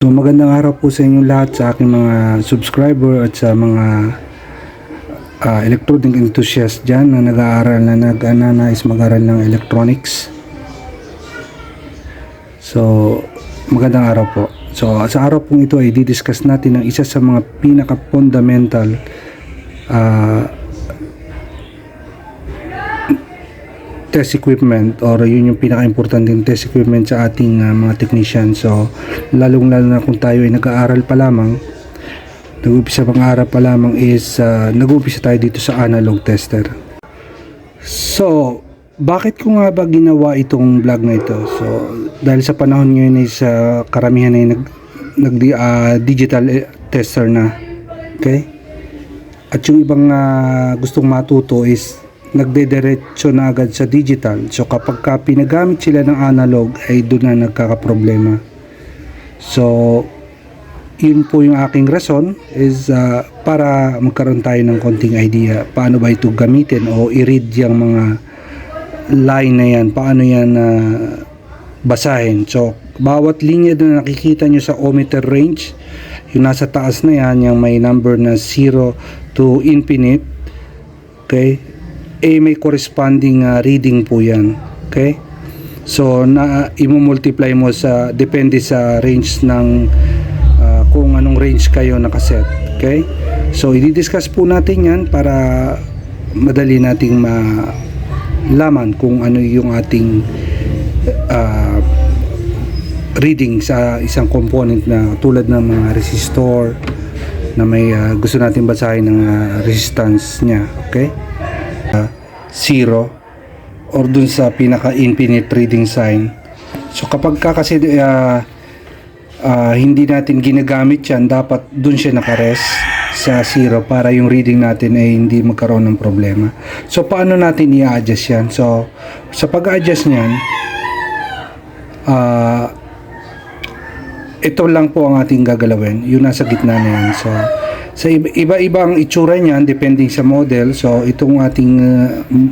So magandang araw po sa inyong lahat, sa aking mga subscriber at sa mga electronic enthusiast dyan na nag-aaral na nais mag-aral ng electronics. So magandang araw po. So sa araw pong ito ay didiscuss natin ang isa sa mga pinaka-fundamental test equipment, or yun yung pinaka-importanting test equipment sa ating mga technician. So lalong lalo na kung tayo ay nag-aaral pa lamang, nag-umpisa pang-aaral pa lamang, is nag-umpisa tayo dito sa analog tester. So bakit ko nga ba ginawa itong vlog na ito? So dahil sa panahon ngayon is karamihan ay digital tester na, okay? At yung ibang gustong matuto is nagdediretso na agad sa digital. So kapag pinagamit sila ng analog ay doon na nagkakaproblema. So yun po yung aking rason, is para magkaroon tayo ng konting idea paano ba ito gamitin o i-read yung mga line na yan, paano yan basahin. So bawat linya na nakikita nyo sa ohmmeter range, yung nasa taas na yan, yung may number na 0 to infinite, okay, may corresponding reading po yan, okay? So i-multiply mo sa, depende sa range ng kung anong range kayo nakaset, okay? So i-discuss po natin yan para madali nating malaman kung ano yung ating reading sa isang component na tulad ng mga resistor na may gusto natin basahin ng resistance nya, okay? 0 or dun sa pinaka infinite reading sign. So kapag kasi hindi natin ginagamit yan, dapat dun siya nakarest sa 0 para yung reading natin ay hindi magkaroon ng problema. So paano natin i-adjust yan? So sa pag-adjust niyan, ito lang po ang ating gagalawin, yung nasa gitna na yan. So sa iba-ibang itsura niyan depending sa model. So itong ating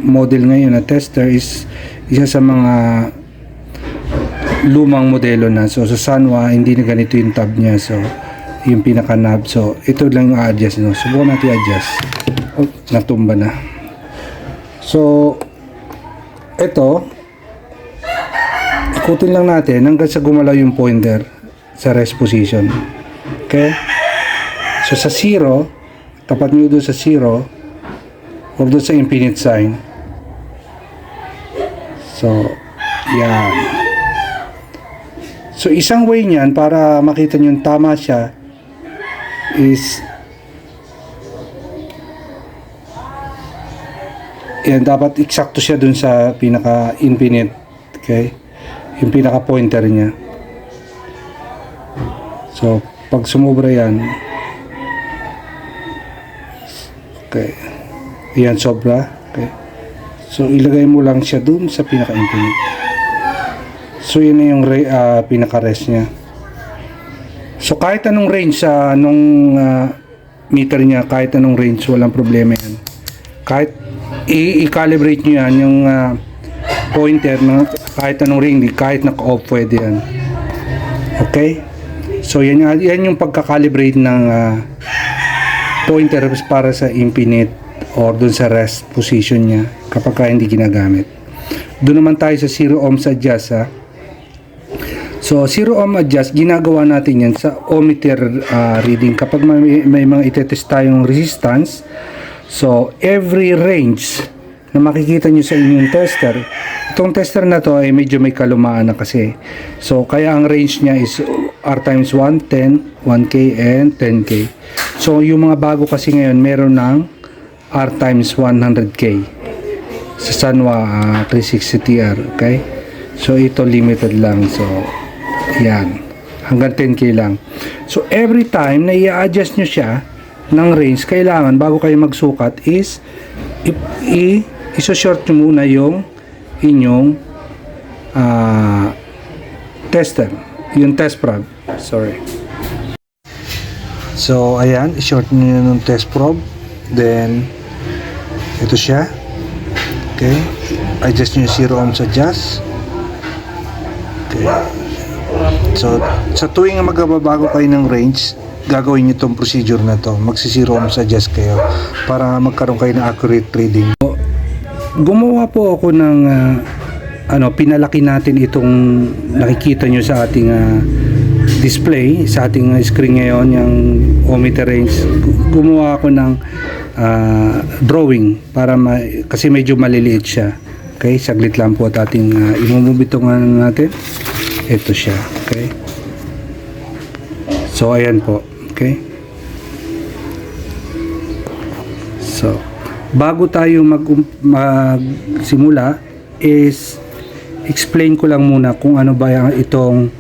model ngayon na tester is isa sa mga lumang modelo na. So sa Sanwa hindi na ganito yung tab niya, so yung pinaka knob. So ito lang yung adjust, no? Subukan natin adjust. Oh, natumba na. So ito, ikutin lang natin hanggang sa gumalaw yung pointer sa rest position, okay? So sa 0, tapat nyo doon sa 0 or doon sa infinite sign. So yan. So isang way niyan para makita nyo yung tama siya is yan, dapat eksakto siya doon sa pinaka infinite, okay? Yung pinaka pointer niya. So pag sumobra yan, okay, yan sobra, okay, so ilagay mo lang siya dun sa pinaka-infinite. So yun na yung pinaka-rest nya. So kahit anong range sa meter nya, kahit anong range, walang problema yan. Kahit i-calibrate nyo yan, yung pointer na kahit anong range, kahit naka-off, pwede yan, okay? So yan yung pagka-calibrate ng pointer para sa infinite or dun sa rest position niya kapag hindi ginagamit. Doon naman tayo sa 0 ohms adjust, ha? So 0 ohm adjust, ginagawa natin yan sa ohmmeter reading kapag may mga itetest tayong resistance. So every range na makikita nyo sa inyong tester, itong tester na to ay medyo may kalumaan na kasi. So kaya ang range nya is R times 1, 10, 1K and 10K. So yung mga bago kasi ngayon meron ng R times 100K sa Sanwa 360 TR, okay? So ito limited lang. So yan, hanggang 10K lang. So every time na i-adjust nyo siya ng range, kailangan bago kayo magsukat is iso-short nyo muna yung inyong tester, yung test probe, sorry. So ayan, i-short nyo yung test probe, then ito siya, okay, adjust nyo yung 0 ohms adjust, okay. So, sa tuwing magbabago kayo ng range, gagawin nyo itong procedure na to. Magsi-zero ohms adjust kayo para magkaroon kayo ng accurate reading. Gumawa po ako ng pinalaki natin itong nakikita nyo sa ating display, sa ating screen ngayon, yung ohmmeter range. Gumawa ako ng drawing para kasi medyo maliliit siya. Okay, saglit lang po at ating imumove itong natin. Ito siya. Okay. So, ayan po. Okay. So, bago tayo magsimula is explain ko lang muna kung ano ba itong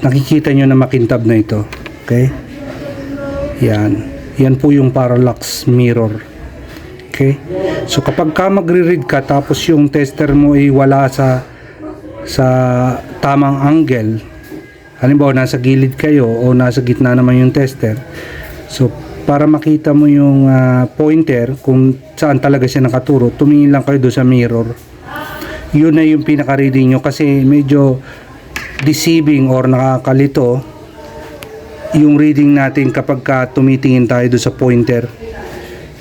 nakikita nyo na makintab na ito. Okay. Yan. Yan po yung parallax mirror. Okay. So, kapag ka magre-read ka tapos yung tester mo ay wala sa tamang angle, halimbawa nasa gilid kayo o nasa gitna naman yung tester, so para makita mo yung pointer kung saan talaga siya nakaturo, tumingin lang kayo doon sa mirror. Yun na yung pinaka-reading nyo, kasi medyo deceiving or nakakalito yung reading natin kapag ka tumitingin tayo doon sa pointer.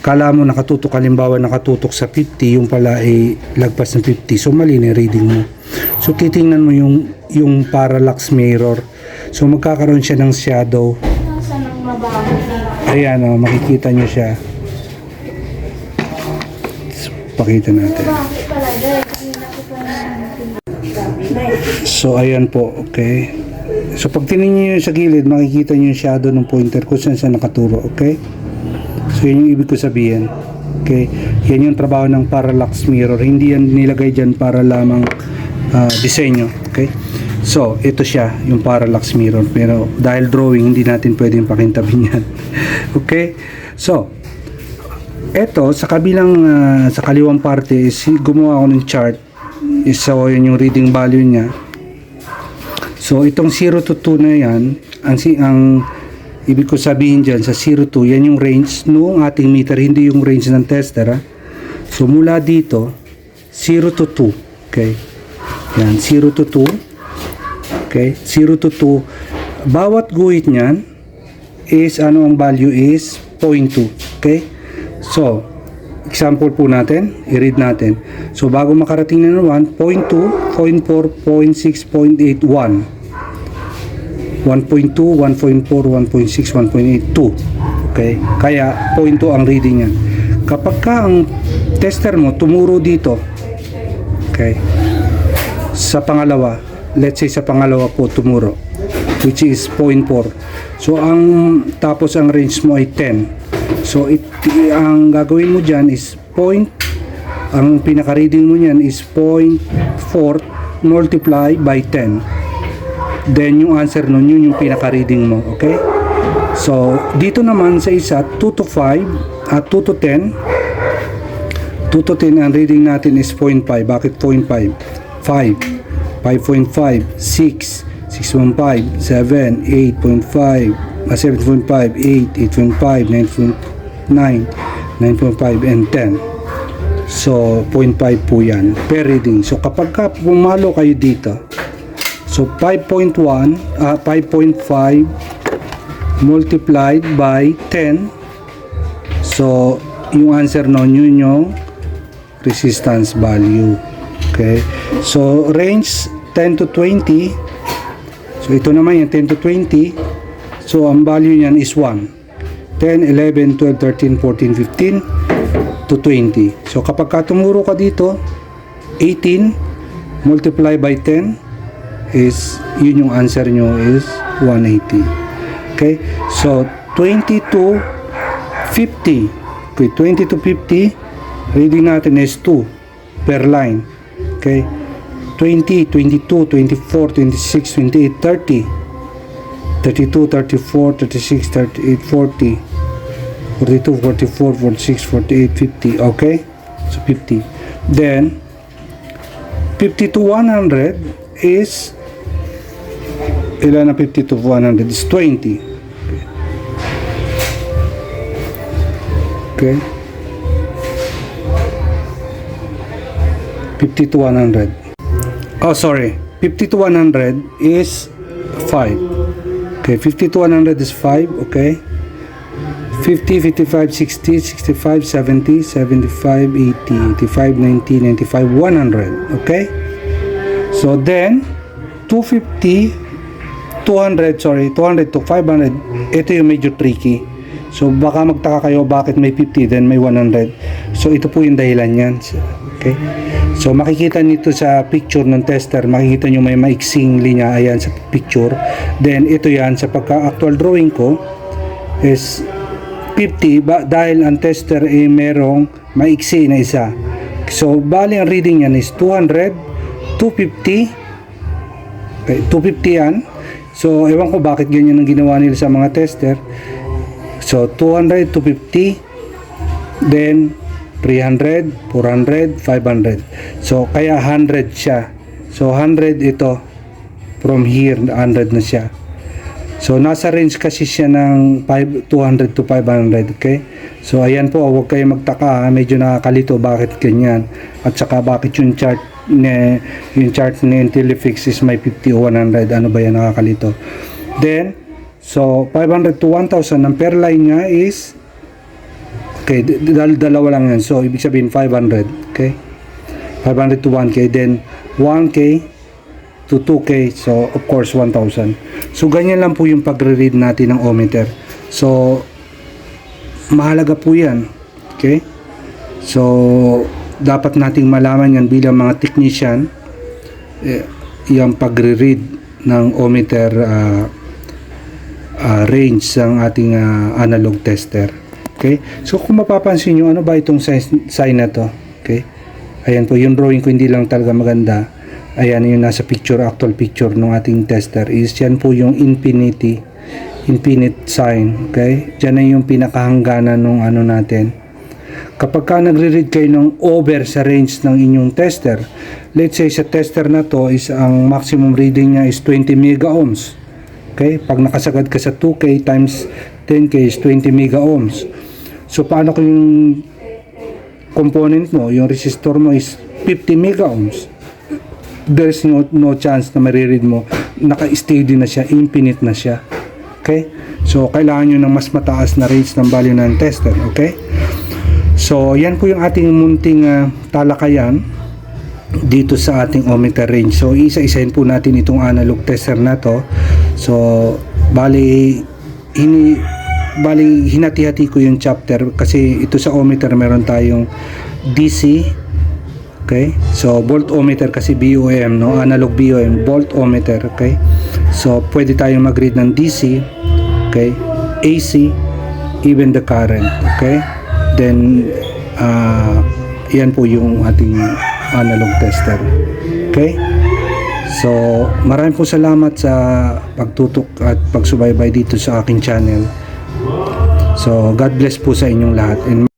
Kala mo nakatutok, halimbawa nakatutok sa 50, yung pala ay lagpas ng 50, so mali na yung reading mo. So titingnan mo yung parallax mirror. So magkakaroon siya ng shadow. Ayan, makikita nyo siya. Pakita natin. So ayan po, okay. So pag tinignan nyo sa gilid, makikita nyo yung shadow ng pointer kung saan siya nakaturo, okay. So yun yung ibig ko sabihin. Okay, yan yung trabaho ng parallax mirror. Hindi yan nilagay dyan para lamang disenyo. Okay, so ito siya yung parallax mirror, pero dahil drawing hindi natin pwedeng pakintabin yan. Okay, so eto sa kabilang sa kaliwang parte is gumawa ako ng chart. So yun yung reading value niya. So itong 0 to 2 na yan, ang ibig ko sabihin dyan sa 0 to, yan yung range noong ating meter, hindi yung range ng tester. So mula dito 0 to 2. Okay, yan, 0 to 2. Okay, 0 to 2. Bawat guhit niyan is ang value is 0.2. Okay, so example po natin, i-read natin. So bago makarating na ng 1, 0.2, 0.4, 0.6, 0.8, 1, 1.2, 1.4, 1.6, 1.8, 2. Okay, kaya 0.2 ang reading niya. Kapag ka ang tester mo tumuro dito, okay, sa pangalawa, let's say sa pangalawa po tumuro, which is 0.4. So tapos ang range mo ay 10. So ang gagawin mo dyan is ang pinaka-reading mo niyan is 0.4 multiply by 10. Then yung answer nun, yun yung pinaka-reading mo. Okay? So dito naman sa isa, 2 to 5 at 2 to 10. 2 to 10 ang reading natin is 0.5. Bakit 0.5? 5, 5.5, 6, 6.15, 7, 8.5, 7.5, 8, 8.5, 9.9, 9.5, and 10. So 0.5 po yan per reading. So kapag ka pumalo kayo dito, so 5.1, 5.5 multiplied by 10. So yung answer nun, yun yung resistance value. Okay, so range 10 to 20. So ito naman yung 10 to 20. So ang value niyan is 1, 10, 11, 12, 13, 14, 15 to 20. So kapag tumuro ka dito, 18 multiply by 10 is, yun yung answer nyo is 180. Okay, so 20 to 50. Okay, 20 to 50 reading natin is 2 per line. Okay, 20, 22, 24, 26, 28, 30, 32, 34, 36, 38, 40, 42, 44, 46, 48, 50. Okay, so 50. Then 50 to 100 is, ilan na 50 to 100 is 20. Okay, 50 to 100. Oh, sorry. 50 to 100 is 5. Okay, 50 to 100 is 5. Okay, 50, 55, 60, 65, 70, 75, 80, 85, 90, 95, 100. Okay, so then 250, 200 to 500. Ito yung medyo tricky. So baka magtaka kayo bakit may 50 then may 100. So ito po yung dahilan yan. Okay, so makikita nito sa picture ng tester, makikita nyo may maiksing linya, ayan sa picture. Then ito yan sa pagka-actual drawing ko is 50 dahil ang tester ay merong maiksi na isa. So bali ang reading yan is 200, 250. Okay, 250 yan. So ewan ko bakit ganyan ang ginawa nila sa mga tester. So 200, 250, then 300, 400, 500. So kaya 100 siya. So 100 ito, from here 100 na siya. So nasa range kasi siya ng 200 to 500. Okay, so ayan po, huwag kayo magtaka, medyo nakakalito bakit ganyan, at saka bakit yung chart ni Intelifix is may 50 o 100. Ano ba yan, nakakalito. Then so 500 to 1,000 ang per line nya is okay, dalawa lang yan, so ibig sabihin 500. Okay, 500 to 1k, then 1k to 2k, so of course 1,000. So ganyan lang po yung pagre-read natin ng ohmmeter. So mahalaga po yan. Okay, so dapat nating malaman yan bilang mga technician, yung pagre-read ng ohmmeter range ng ating analog tester. Okay, so kung mapapansin nyo, ano ba itong sign na to? Okay, ayan po yung drawing ko, hindi lang talaga maganda. Ayan yung nasa picture, actual picture ng ating tester is yan po yung infinite sign. Okay, dyan na yung pinakahangganan ng ano natin. Kapag ka nagre-read kayo ng over sa range ng inyong tester, let's say sa tester na to is ang maximum reading niya is 20 mega ohms. Okay, pag nakasagad ka sa 2k times 10k is 20 mega ohms. So paano kung yung component mo, yung resistor mo is 50 mega ohms? There's no chance na mariread mo, naka-steady na siya, infinite na siya. Okay, so kailangan nyo ng mas mataas na range ng value ng tester. Okay, so yan po yung ating munting talakayan dito sa ating ohmmeter range. So isa-isahin po natin itong analog tester na to. So bali hinati-hati ko yung chapter kasi ito sa ohmmeter meron tayong DC. Okay, so volt ohmmeter kasi BOM, no, analog BOM, volt ohmmeter. Okay, so pwede tayong mag-read ng DC, okay, AC, even the current. Okay, then yan po yung ating analog tester. Okay, so maraming po salamat sa pagtutok at pagsubaybay dito sa aking channel. So God bless po sa inyong lahat. And